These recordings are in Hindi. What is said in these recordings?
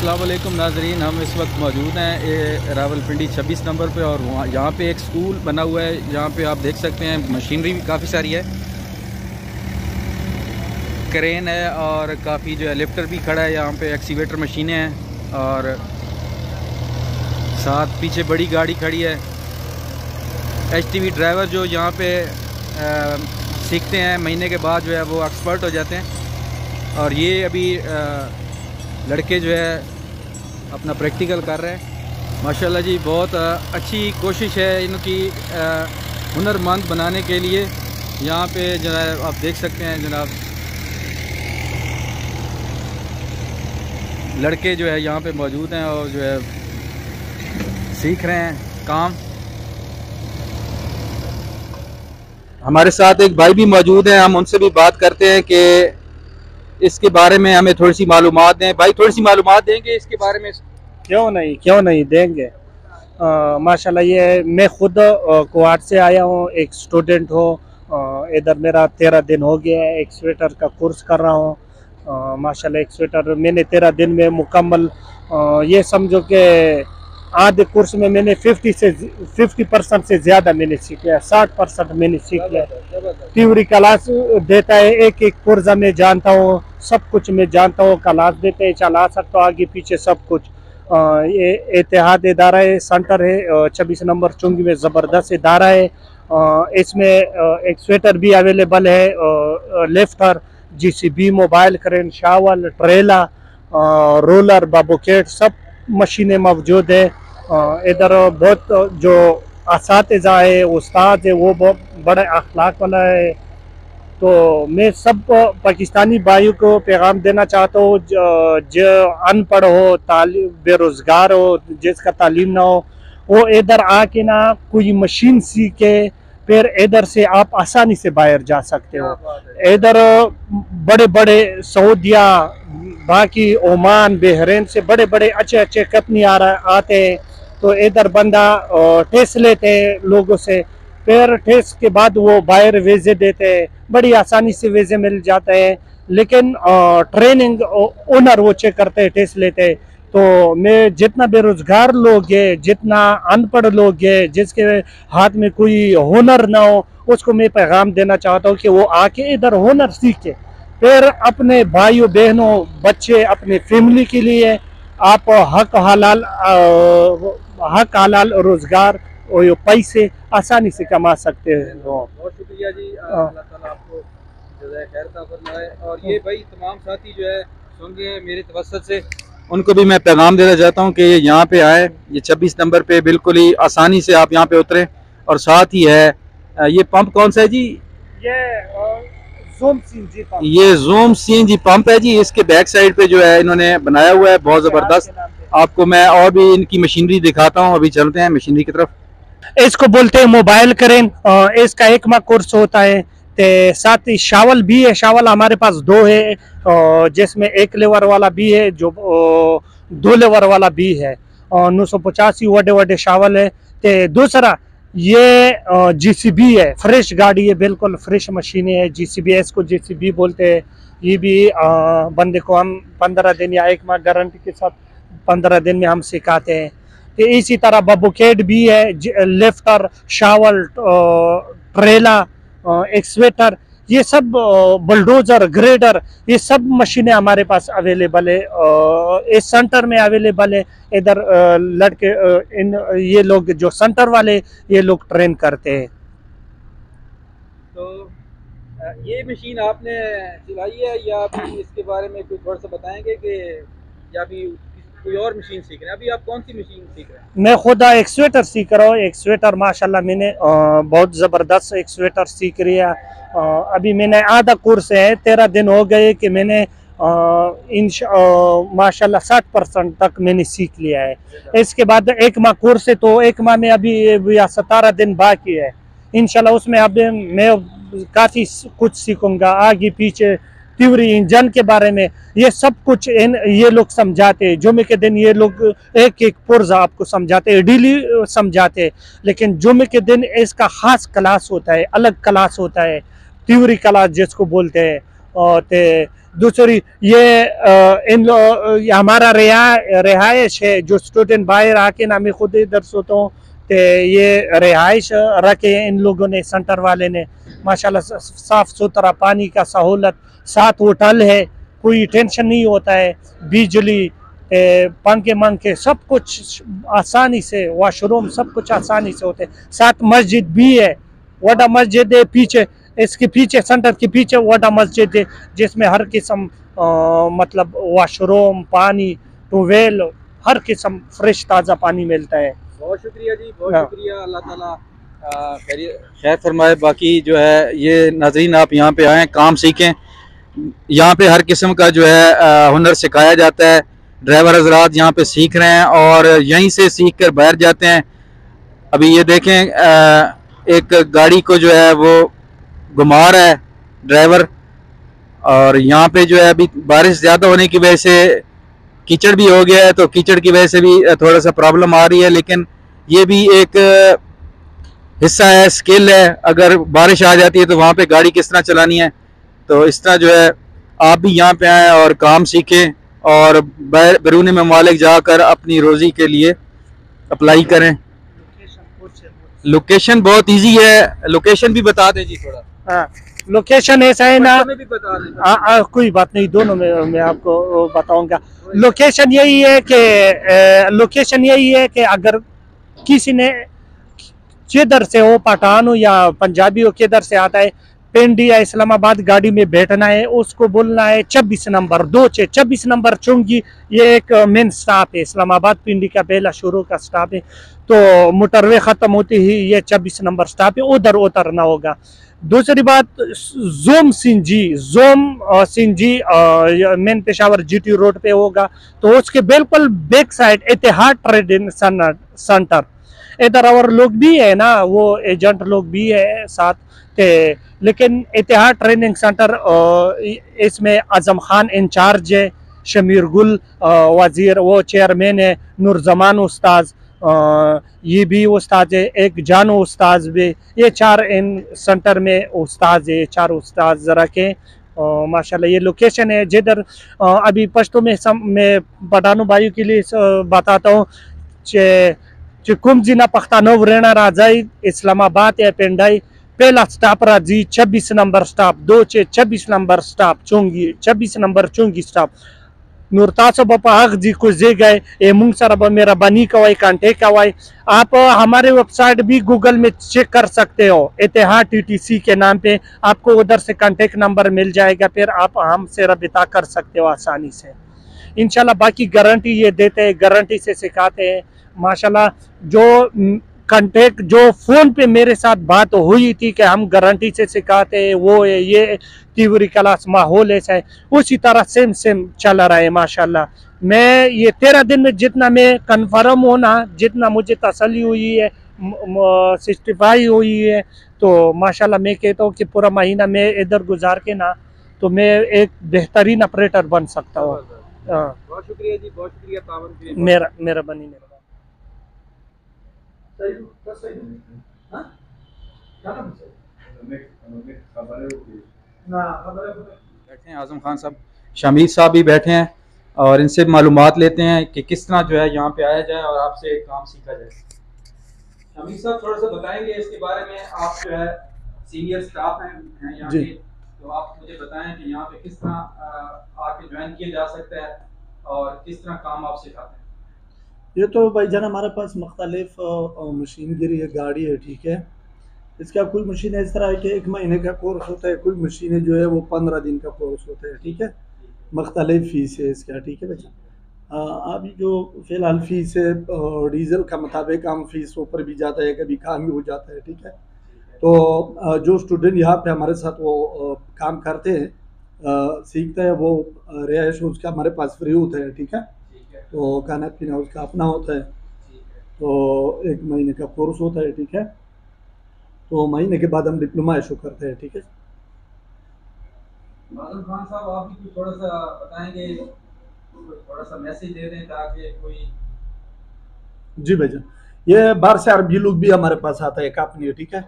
अस्सलाम वालेकुम नाजरीन, हम इस वक्त मौजूद हैं रावलपिंडी 26 नंबर पे और वहाँ यहाँ पे एक स्कूल बना हुआ है। यहाँ पे आप देख सकते हैं मशीनरी भी काफ़ी सारी है, क्रेन है और काफ़ी जो है लिफ्टर भी खड़ा है। यहाँ पे एक्सीवेटर मशीनें हैं और साथ पीछे बड़ी गाड़ी खड़ी है। HTV ड्राइवर जो यहाँ पे सीखते हैं, महीने के बाद जो है वो एक्सपर्ट हो जाते हैं। और ये अभी लड़के जो है अपना प्रैक्टिकल कर रहे हैं। माशाल्लाह जी, बहुत अच्छी कोशिश है इनकी हुनरमंद बनाने के लिए। यहाँ पे जो है आप देख सकते हैं जनाब, लड़के जो है यहाँ पे मौजूद हैं और जो है सीख रहे हैं काम। हमारे साथ एक भाई भी मौजूद हैं, हम उनसे भी बात करते हैं कि इसके बारे में हमें थोड़ी सी मालूमात दें। भाई, थोड़ी सी मालूमात देंगे इसके बारे में? क्यों नहीं देंगे। माशाल्लाह, ये मैं खुद कुआट से आया हूँ, एक स्टूडेंट हूँ। इधर मेरा 13 दिन हो गया है, एक स्वेटर का कोर्स कर रहा हूँ। माशाल्लाह, एक स्वेटर मैंने 13 दिन में मुकम्मल, ये समझो कि आधे कोर्स में मैंने 50% से ज़्यादा मैंने सीख लिया, 60% मैंने सीख लिया। थ्योरी क्लास देता है, एक एक पुर्जा में जानता हूँ, सब कुछ मैं जानता हूँ। क्लास देते हैं, चला सकता हूँ आगे पीछे सब कुछ। ये इत्तेहाद इदारा है, सेंटर है 26 नंबर चुंगी में, ज़बरदस्त इदारा है। इसमें एक स्वेटर भी अवेलेबल है, lifter, JCB, mobile crane, shovel, trailer, roller, बाबूकेट, सब मशीनें मौजूद है। इधर बहुत जो असातिज़ा है, उस्ताद है, वो बहुत बड़े अखलाक वाला है। तो मैं सब पाकिस्तानी भाइयों को पैगाम देना चाहता हूँ, जो अनपढ़ हो, बेरोज़गार हो, जिसका तालीम ना हो, वो इधर आके ना कोई मशीन सीखे, फिर इधर से आप आसानी से बाहर जा सकते हो। इधर बड़े बड़े सऊदिया, बाकी ओमान, बहरीन से बड़े बड़े अच्छे अच्छे कंपनी आते हैं। तो इधर बंदा टेस्ट लेते हैं लोगों से, फिर टेस्ट के बाद वो बाहर वीज़े देते हैं, बड़ी आसानी से वीज़े मिल जाते हैं। लेकिन ट्रेनिंग ओनर वो चेक करते हैं, टेस्ट लेते हैं। तो मैं जितना बेरोज़गार लोग है, जितना अनपढ़ लोग है, जिसके हाथ में कोई हुनर ना हो, उसको मैं पैगाम देना चाहता हूँ कि वो आके इधर हुनर सीखे, फिर अपने भाइयों बहनों, बच्चे, अपने फैमिली के लिए आप हक हलाल रोज़गार और पैसे आसानी से कमा सकते हैं। बहुत शुक्रिया जी, अल्लाह ताला आपको जज़ाए खैर अता फरमाए। और ये भाई तमाम साथी जो है सुन रहे हैं मेरे तवस्सुत से, उनको भी मैं पैगाम देना चाहता हूँ कि ये यहाँ पे आए, ये 26 नंबर पे बिल्कुल ही आसानी से आप यहाँ पे उतरें। और साथ ही है ये पंप कौन सा है जी? ये ज़ूम CNG पंप है जी। इसके बैक साइड पे जो है इन्होंने बनाया हुआ है, बहुत ज़बरदस्त। आपको मैं और भी इनकी मशीनरी दिखाता हूँ, अभी चलते हैं मशीनरी की तरफ। इसको बोलते हैं मोबाइल क्रेन। इसका 1 माह कोर्स होता है। ते साथ ही शावल भी है, शावल हमारे पास 2 है, जिसमें 1 लेवर वाला भी है, जो 2 लेवर वाला भी है। 985 वडे वडे शावल है। ते दूसरा ये JCB है, फ्रेश गाड़ी है, बिल्कुल फ्रेश मशीनें है। JCB, इसको JCB बोलते हैं। ये भी बंदे को हम 15 दिन या 1 माह गारंटी के साथ 15 दिन में हम सिखाते हैं। तो इसी तरह बाबूकेट भी है, लिफ्टर, शावल, ट्रेला, एक्सवेटर, ये सब बुलडोज़र, ग्रेडर, ये सब मशीनें हमारे पास अवेलेबल है। इस सेंटर में अवेलेबल है। इधर लड़के ये लोग जो सेंटर वाले, ये लोग ट्रेन करते हैं। तो ये मशीन आपने चलाई है या अभी इसके बारे में कुछ थोड़ा सा बताएंगे कि या अभी कोई और मशीन सीख रहे हैं? अभी आप कौन सी मशीन सीख रहे हैं? मैं खुद एक स्वेटर सीख रहा हूँ। एक स्वेटर माशाल्लाह मैंने बहुत ज़बरदस्त एक स्वेटर सीख लिया। अभी मैंने आधा कोर्स है, 13 दिन हो गए कि मैंने माशाल्लाह 60% तक मैंने सीख लिया है। इसके बाद 1 माह कोर्स है, तो 1 माह में अभी 17 दिन बाकी है। इंशाल्लाह उसमें अभी मैं काफ़ी कुछ सीखूंगा, आगे पीछे थ्योरी, इंजन के बारे में, ये सब कुछ ये लोग समझाते हैं। जुमे के दिन ये लोग एक एक पुर्जा आपको समझाते हैं, डेली समझाते हैं। लेकिन जुमे के दिन इसका खास क्लास होता है, अलग क्लास होता है, थ्योरी क्लास जिसको बोलते हैं। ते दूसरी ये हमारा रिहाइश है, जो स्टूडेंट बाहर आके ना, मैं खुद इधर सोता हूँ, तो ये रिहाइश रखे इन लोगों ने, सेंटर वाले ने माशाल्लाह। साफ सुथरा पानी का सहूलत, 7 होटल है, कोई टेंशन नहीं होता है, बिजली पंखे मंखे सब कुछ आसानी से, वॉशरूम सब कुछ आसानी से होते हैं। 7 मस्जिद भी है, वडा मस्जिद है पीछे, इसके पीछे सेंटर के पीछे वडा मस्जिद है, जिसमें हर किस्म मतलब वॉशरूम, पानी, ट्यूबवेल, हर किस्म फ्रेश ताज़ा पानी मिलता है। बहुत शुक्रिया जी, बहुत शुक्रिया। अल्लाह ताला खैर फरमाए। बाकी जो है ये नाज़रीन, आप यहाँ पे आएँ, काम सीखें। यहाँ पे हर किस्म का जो है हुनर सिखाया जाता है। ड्राइवर हजरात यहाँ पे सीख रहे हैं और यहीं से सीख कर बाहर जाते हैं। अभी ये देखें, एक गाड़ी को जो है वो घुमा रहा है ड्राइवर, और यहाँ पे जो है अभी बारिश ज़्यादा होने की वजह से कीचड़ भी हो गया है, तो कीचड़ की वजह से भी थोड़ा सा प्रॉब्लम आ रही है। लेकिन ये भी एक हिस्सा है, स्किल है। अगर बारिश आ जाती है तो वहाँ पे गाड़ी किस तरह चलानी है, तो इस तरह जो है आप भी यहाँ पे आएँ और काम सीखें और बैरून ममालिक जाकर अपनी रोज़ी के लिए अप्लाई करें। लोकेशन बहुत इजी है, लोकेशन भी बता दें जी थोड़ा। हाँ, लोकेशन ऐसा है ना, में भी बता दें। कोई बात नहीं, दोनों में मैं आपको बताऊंगा। लोकेशन यही है कि अगर किसी ने किधर से हो, पठान हो या पंजाबी हो, किधर से आता है, पिंडी या इस्लामाबाद गाड़ी में बैठना है, उसको बोलना है 26 नंबर 26 नंबर चुंगी। ये एक मेन स्टॉप है, इस्लामाबाद पिंडी का पहला शुरू का स्टॉप है। तो मोटरवे ख़त्म होती ही ये 26 नंबर स्टॉप है, उधर उतरना होगा। दूसरी बात, जोम सिंजी मेन पेशावर GT रोड पे होगा, तो उसके बिल्कुल बैक साइड इतिहाद ट्रेडिंग सेंटर। इधर और लोग भी है ना, वो एजेंट लोग भी है साथ थे, लेकिन इतिहाद ट्रेनिंग सेंटर इसमें आजम खान इंचार्ज है, शमीर गुल वजीर वो चेयरमैन है, नूरजमान उस्ताद ये भी उस्ताद है, एक जानू उस्ताद भी। ये 4 इन सेंटर में उस्ताद है, 4 उस्ताद रखे माशाल्लाह। ये लोकेशन है जिधर अभी पश्तो में मैं पठानों भाइयों के लिए बताता हूँ, कुम जिना पख्तानोव रेना राजाई इस्लामाबाद या पिंडाई पहला स्टॉप राजी 26 नंबर स्टॉप, 26 नंबर स्टॉप चुंगी, 26 नंबर चुंगी स्टॉप। नूरतासो बपा हक जी को जे गए ए मुंग सर मेरा बनी कवाई कांटे कवाई। आप हमारे वेबसाइट भी गूगल में चेक कर सकते हो, इतिहाद TTC के नाम पे आपको उधर से कांटेक्ट नंबर मिल जाएगा, फिर आप हमसे रब्ता कर सकते हो आसानी से इंशाल्लाह। बाकी गारंटी ये देते हैं, गारंटी से सिखाते हैं माशाल्लाह। जो कांटेक्ट जो फ़ोन पे मेरे साथ बात हुई थी कि हम गारंटी से सिखाते हैं, वो है ये तीवरी क्लास माहौल ऐसा है, उसी तरह सेम चल रहा है माशाल्लाह। मैं ये 13 दिन में जितना मैं कन्फर्म होना, जितना मुझे तसल्ली हुई है, सिस्टिफाई हुई है, तो माशाल्लाह मैं कहता हूँ कि पूरा महीना मैं इधर गुजार के ना, तो मैं एक बेहतरीन ऑपरेटर बन सकता हूँ। बहुत शुक्रिया जी, बहुत शुक्रिया। मेरा बनी बैठे हैं आजम खान साहब, शमीर साहब भी बैठे हैं और इनसे मालूमात लेते हैं कि किस तरह जो है यहाँ पे आया जाए और आपसे काम सीखा जाए। शमीर साहब थोड़ा सा बताएंगे इसके बारे में, आप जो है सीनियर स्टाफ हैं यहाँ पे, तो आप मुझे बताएं कि यहाँ पे किस तरह आके ज्वाइन किया जा सकता है और किस तरह काम आप सिखाते हैं। ये तो भाईजान हमारे पास मुख्तलिफ मशीनगिरी है, गाड़ी है, ठीक है। इसका कुछ मशीन इस तरह है कि 1 महीने का कोर्स होता है, कुछ मशीनें जो है वो 15 दिन का कोर्स होता है, ठीक है। मुख्तलिफ फ़ीस है इसका, ठीक है भाई। अभी जो फ़िलहाल फ़ीस है डीज़ल का मुताबिक हम फ़ीस ऊपर भी जाता है, कभी कम भी हो जाता है, ठीक है। तो जो स्टूडेंट यहाँ पे हमारे साथ वो काम करते हैं, सीखते हैं, वो रिहाइश उसका हमारे पास फ्री होता है, ठीक है। तो खाना पीना उसका अपना होता है, तो 1 महीने का कोर्स होता है, ठीक है। तो महीने के बाद हम डिप्लोमा इशू करते हैं, ठीक है। आजम खान साहब, आप भी कुछ थोड़ा सा बताएंगे, थोड़ा सा मैसेज दे दें ताकि कोई। जी भाईजान, ये बाहर से अरबी लोग भी हमारे पास आता है, कंपनी, ठीक है।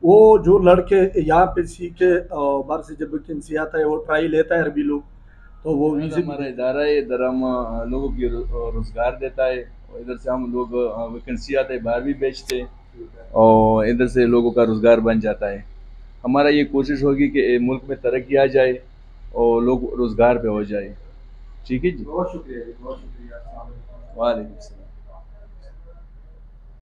वो जो लड़के यहाँ पे सीखे बाहर से जब वैकेंसी आता है वो ट्राई लेता है अरबी लोग, तो वो इधर हमारा इदारा है, इधर हम लोगों की रोज़गार देता है, और इधर से हम लोग वैकेंसी आते हैं बाहर भी बेचते हैं, और इधर से लोगों का रोज़गार बन जाता है। हमारा ये कोशिश होगी कि मुल्क में तरक्की आ जाए और लोग रोज़गार पे हो जाए। ठीक है जी, बहुत शुक्रिया जी, बहुत शुक्रिया। वालेकुम सलाम।